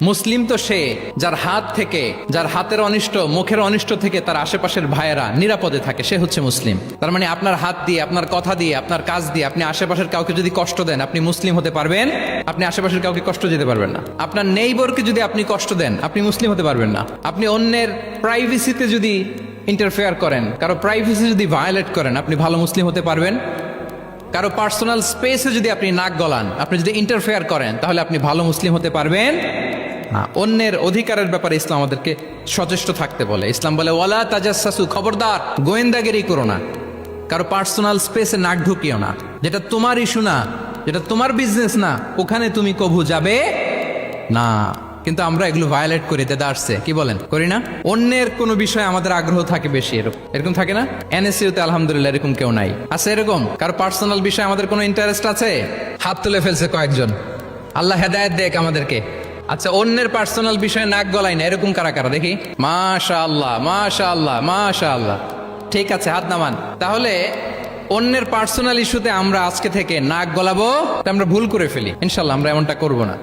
মুসলিম তো সে যার হাত থেকে, যার হাতের অনিষ্ট, মুখের অনিষ্ট থেকে তার আশেপাশের ভাইয়েরা নিরাপদে থাকে, সে হচ্ছে মুসলিম। তার মানে আপনার হাত দিয়ে, আপনার কথা দিয়ে, আপনার কাজ দিয়ে আপনি আশেপাশের কাউকে যদি কষ্ট দেন, আপনি মুসলিম হতে পারবেন? আপনি আশেপাশের কাউকে কষ্ট দিতে পারবেন না। আপনার নেইবরকে যদি আপনি কষ্ট দেন, আপনি মুসলিম হতে পারবেন না। আপনি অন্যের প্রাইভেসিতে যদি ইন্টারফেয়ার করেন, কারো প্রাইভেসি যদি ভায়োলেট করেন, আপনি ভালো মুসলিম হতে পারবেন? কারো পার্সোনাল স্পেসে যদি আপনি নাক গলান, আপনি যদি ইন্টারফেয়ার করেন, তাহলে আপনি ভালো মুসলিম হতে পারবেন না। অন্যের অধিকারের ব্যাপারে ইসলাম আমাদেরকে সচেষ্ট থাকতে বলে। ইসলাম বলে ওয়ালা তাজাসসু, খবরদার গোয়েন্দাগিরি করো না, কারো পার্সোনাল স্পেসে নাক ঢুকিও না। যেটা তোমার ইস্যু না, যেটা তোমার বিজনেস না, ওখানে তুমি কভু যাবে না। কিন্তু আমরা এগুলো ভায়োলেট করি, দাদা আসছে, কি বলেন, করি না? অন্যের কোনো বিষয়ে আমাদের আগ্রহ থাকে বেশি, এরকম থাকে না? এনএসইউতে আলহামদুলিল্লাহ এরকম কেউ নাই, আছে এরকম? কারো পার্সোনাল বিষয়ে আমাদের কোনো ইন্টারেস্ট আছে? হাত তুলে ফেলছে কয়েকজন, আল্লাহ হেদায়েত দেখ আমাদেরকে। আচ্ছা, অন্যের পার্সোনাল বিষয়ে নাক গলাই না, এরকম কারা কারা দেখি? মাশাআল্লাহ, মাশাআল্লাহ, মাশাআল্লাহ। ঠিক আছে, হাত নামান। তাহলে অন্যের পার্সোনাল ইস্যুতে আমরা আজকে থেকে নাক গলাবো, আমরা ভুল করে ফেলি। ইনশাল্লাহ আমরা এমনটা করব না।